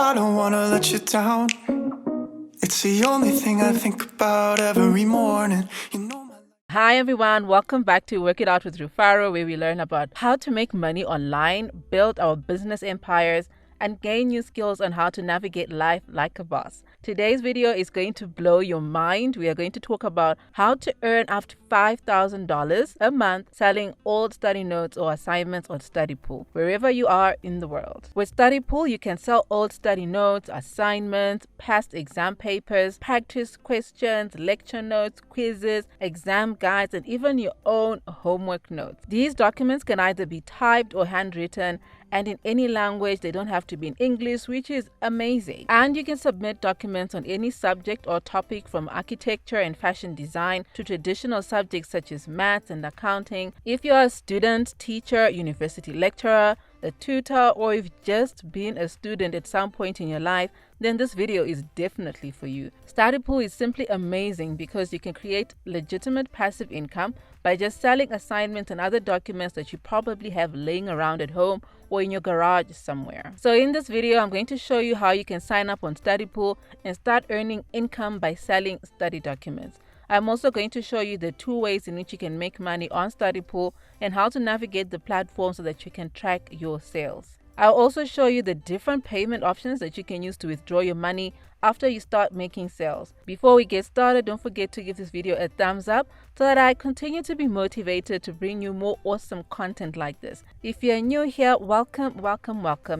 I don't wanna let you down. It's the only thing I think about every morning. Hi everyone, welcome back to Work It Out with Rufaro, where we learn about how to make money online, build our business empires, and gain new skills on how to navigate life like a boss. Today's video is going to blow your mind. We are going to talk about how to earn up to $5,000 a month selling old study notes or assignments on Studypool, wherever you are in the world. With Studypool, you can sell old study notes, assignments, past exam papers, practice questions, lecture notes, quizzes, exam guides, and even your own homework notes. These documents can either be typed or handwritten, and in any language. They don't have to be in English, which is amazing. And you can submit documents on any subject or topic, from architecture and fashion design to traditional subjects such as maths and accounting. If you're a student, teacher, university lecturer, a tutor, or if you've just been a student at some point in your life, then this video is definitely for you. Studypool is simply amazing because you can create legitimate passive income by just selling assignments and other documents that you probably have laying around at home or in your garage somewhere. So in this video, I'm going to show you how you can sign up on Studypool and start earning income by selling study documents. I'm also going to show you the 2 ways in which you can make money on Studypool and how to navigate the platform so that you can track your sales. I'll also show you the different payment options that you can use to withdraw your money after you start making sales. Before we get started, don't forget to give this video a thumbs up so that I continue to be motivated to bring you more awesome content like this. If you're new here, welcome.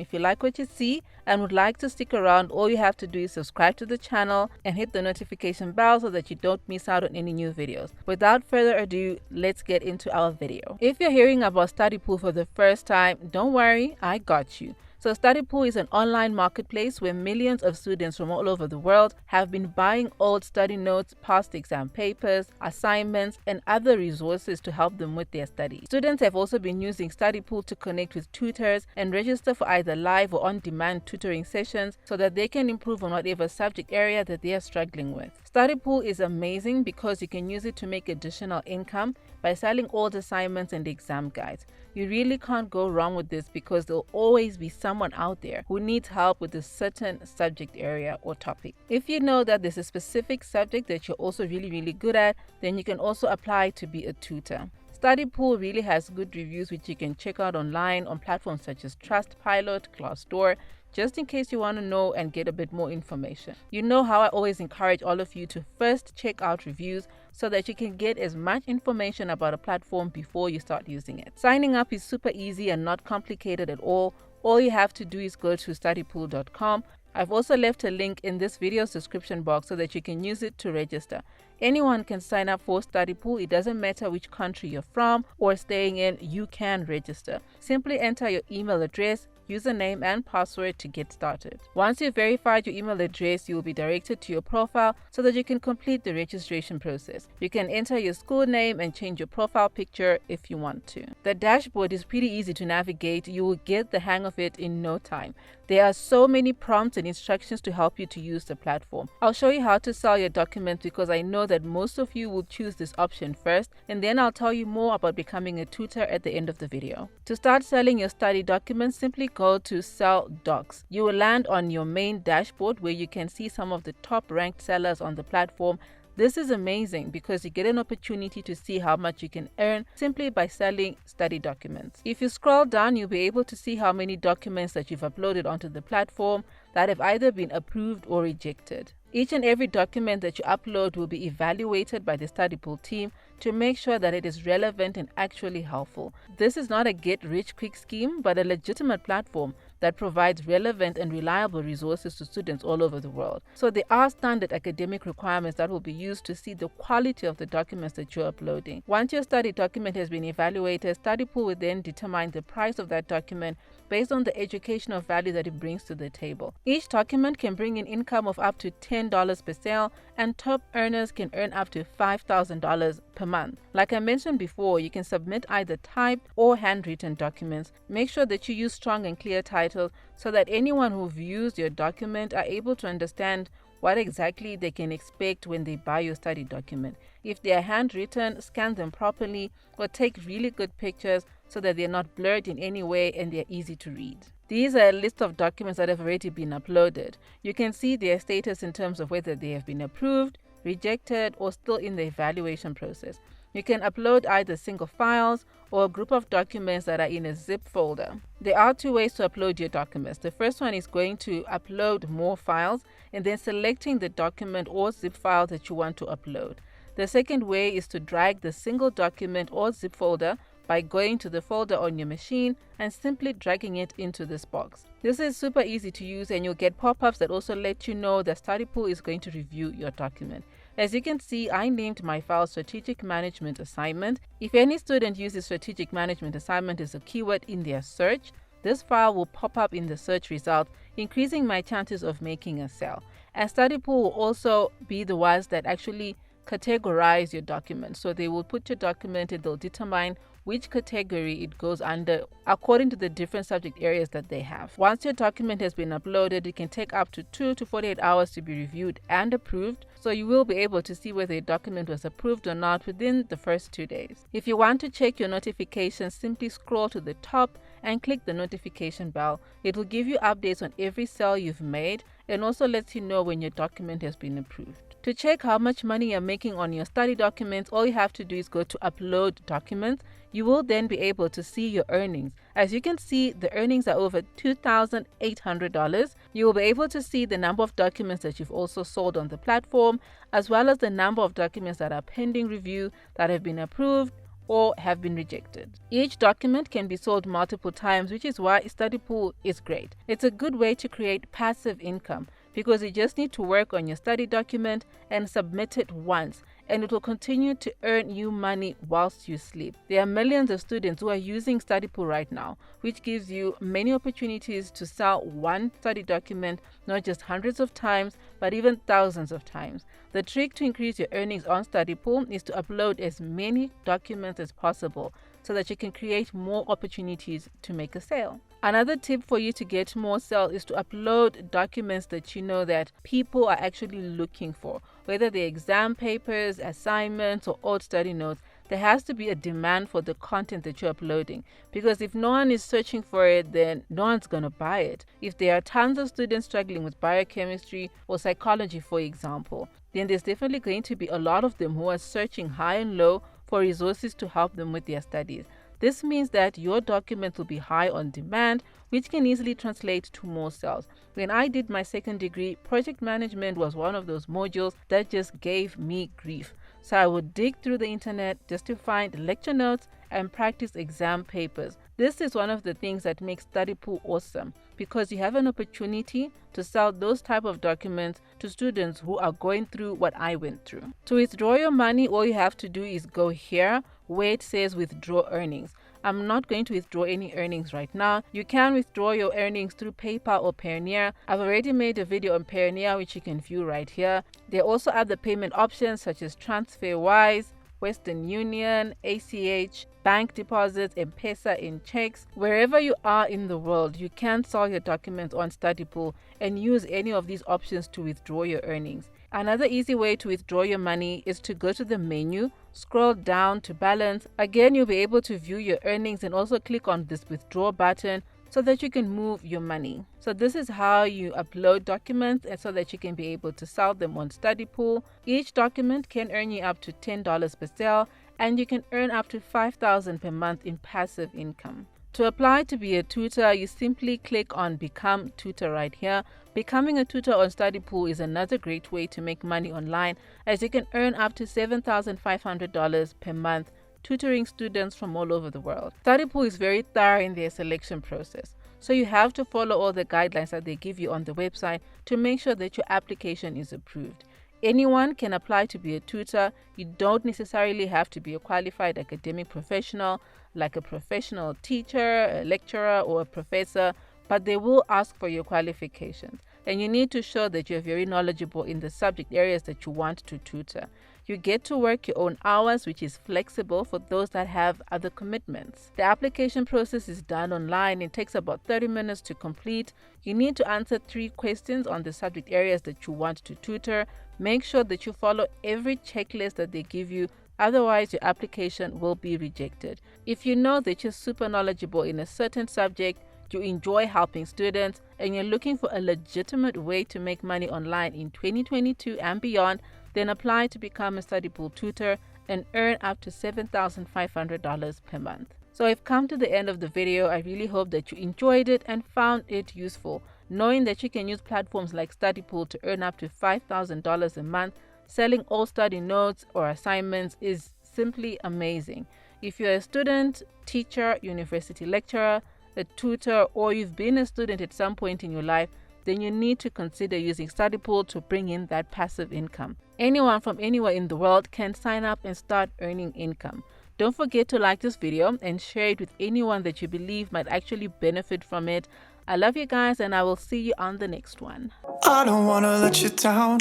If you like what you see and would like to stick around, all you have to do is subscribe to the channel and hit the notification bell so that you don't miss out on any new videos. Without further ado, let's get into our video. If you're hearing about Studypool for the first time, don't worry, I got you. So Studypool is an online marketplace where millions of students from all over the world have been buying old study notes, past exam papers, assignments, and other resources to help them with their studies. Students have also been using Studypool to connect with tutors and register for either live or on-demand tutoring sessions so that they can improve on whatever subject area that they are struggling with. Studypool is amazing because you can use it to make additional income by selling old assignments and exam guides. You really can't go wrong with this because there'll always be someone out there who needs help with a certain subject area or topic. If you know that there's a specific subject that you're also really good at, then you can also apply to be a tutor. Studypool really has good reviews which you can check out online on platforms such as Trustpilot, Glassdoor, just in case you want to know and get a bit more information. You know how I always encourage all of you to first check out reviews so that you can get as much information about a platform before you start using it. Signing up is super easy and not complicated at all. All you have to do is go to studypool.com. I've also left a link in this video's description box so that you can use it to register. Anyone can sign up for Studypool. It doesn't matter which country you're from or staying in, you can register. Simply enter your email address, username, and password to get started. Once you've verified your email address, you will be directed to your profile so that you can complete the registration process. You can enter your school name and change your profile picture if you want to. The dashboard is pretty easy to navigate. You will get the hang of it in no time. There are so many prompts and instructions to help you to use the platform. I'll show you how to sell your documents because I know that most of you will choose this option first, and then I'll tell you more about becoming a tutor at the end of the video. To start selling your study documents, simply go to Sell Docs. You will land on your main dashboard where you can see some of the top ranked sellers on the platform. This is amazing because you get an opportunity to see how much you can earn simply by selling study documents. If you scroll down, you'll be able to see how many documents that you've uploaded onto the platform that have either been approved or rejected. Each and every document that you upload will be evaluated by the Studypool team to make sure that it is relevant and actually helpful. This is not a get-rich-quick scheme, but a legitimate platform that provides relevant and reliable resources to students all over the world. So there are standard academic requirements that will be used to see the quality of the documents that you're uploading. Once your study document has been evaluated, Studypool will then determine the price of that document based on the educational value that it brings to the table. Each document can bring in income of up to $10 per sale, and top earners can earn up to $5,000 per month. Like I mentioned before, you can submit either typed or handwritten documents. Make sure that you use strong and clear titles so that anyone who views your document are able to understand what exactly they can expect when they buy your study document. If they are handwritten, scan them properly or take really good pictures so that they're not blurred in any way and they're easy to read. These are a list of documents that have already been uploaded. You can see their status in terms of whether they have been approved, rejected, or still in the evaluation process. You can upload either single files or a group of documents that are in a zip folder. There are two ways to upload your documents. The first one is going to upload more files and then selecting the document or zip file that you want to upload. The second way is to drag the single document or zip folder by going to the folder on your machine and simply dragging it into this box. This is super easy to use, and you'll get pop-ups that also let you know that Studypool is going to review your document. As you can see, I named my file Strategic Management Assignment. If any student uses Strategic Management Assignment as a keyword in their search, this file will pop up in the search result, increasing my chances of making a sale. And Studypool will also be the ones that actually categorize your document. So they will put your document and they'll determine which category it goes under according to the different subject areas that they have. Once your document has been uploaded, it can take up to 2 to 48 hours to be reviewed and approved. So you will be able to see whether your document was approved or not within the first 2 days. If you want to check your notifications, simply scroll to the top and click the notification bell. It will give you updates on every sale you've made and also lets you know when your document has been approved. To check how much money you're making on your study documents, all you have to do is go to Upload Documents. You will then be able to see your earnings. As you can see, the earnings are over $2,800. You will be able to see the number of documents that you've also sold on the platform, as well as the number of documents that are pending review, that have been approved, or have been rejected. Each document can be sold multiple times, which is why Studypool is great. It's a good way to create passive income because you just need to work on your study document and submit it once, and it will continue to earn you money whilst you sleep. There are millions of students who are using Studypool right now, which gives you many opportunities to sell one study document, not just hundreds of times, but even thousands of times. The trick to increase your earnings on Studypool is to upload as many documents as possible so that you can create more opportunities to make a sale. Another tip for you to get more sales is to upload documents that you know that people are actually looking for, whether they're exam papers, assignments, or old study notes. There has to be a demand for the content that you're uploading, because if no one is searching for it, then no one's going to buy it. If there are tons of students struggling with biochemistry or psychology, for example, then there's definitely going to be a lot of them who are searching high and low for resources to help them with their studies. This means that your document will be high on demand, which can easily translate to more sales. When I did my second degree, project management was one of those modules that just gave me grief. So I would dig through the internet just to find lecture notes and practice exam papers. This is one of the things that makes Studypool awesome, because you have an opportunity to sell those type of documents to students who are going through what I went through. To withdraw your money, all you have to do is go here where it says withdraw earnings. I'm not going to withdraw any earnings right now. You can withdraw your earnings through PayPal or Payoneer. I've already made a video on Payoneer, which you can view right here. There are also other payment options such as TransferWise, Western Union, ACH, bank deposits, M-Pesa, in checks. Wherever you are in the world, you can sell your documents on Studypool and use any of these options to withdraw your earnings. Another easy way to withdraw your money is to go to the menu, scroll down to balance. Again, you'll be able to view your earnings and also click on this withdraw button so that you can move your money. So this is how you upload documents and so that you can be able to sell them on Studypool. Each document can earn you up to $10 per sale, and you can earn up to $5,000 per month in passive income. To apply to be a tutor, you simply click on Become Tutor right here. Becoming a tutor on Studypool is another great way to make money online, as you can earn up to $7,500 per month tutoring students from all over the world. Studypool is very thorough in their selection process, so you have to follow all the guidelines that they give you on the website to make sure that your application is approved. Anyone can apply to be a tutor. You don't necessarily have to be a qualified academic professional like a professional teacher, a lecturer, or a professor, but they will ask for your qualifications, and you need to show that you're very knowledgeable in the subject areas that you want to tutor. You get to work your own hours, which is flexible for those that have other commitments. The application process is done online. It takes about 30 minutes to complete. You need to answer 3 questions on the subject areas that you want to tutor. Make sure that you follow every checklist that they give you, otherwise your application will be rejected. If you know that you're super knowledgeable in a certain subject, you enjoy helping students, and you're looking for a legitimate way to make money online in 2022 and beyond, then apply to become a Studypool tutor and earn up to $7,500 per month. So I've come to the end of the video. I really hope that you enjoyed it and found it useful. Knowing that you can use platforms like Studypool to earn up to $5,000 a month, selling all study notes or assignments is simply amazing. If you're a student, teacher, university lecturer, a tutor, or you've been a student at some point in your life, then you need to consider using Studypool to bring in that passive income. Anyone from anywhere in the world can sign up and start earning income. Don't forget to like this video and share it with anyone that you believe might actually benefit from it. I love you guys, and I will see you on the next one. I don't wanna let you down.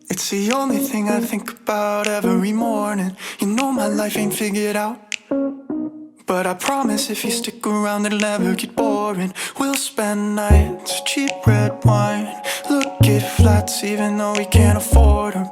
It's the only thing I think about every morning. You know my life ain't figured out, but I promise if you stick around it'll never get boring. We'll spend nights, cheap red wine, look at flats even though we can't afford them.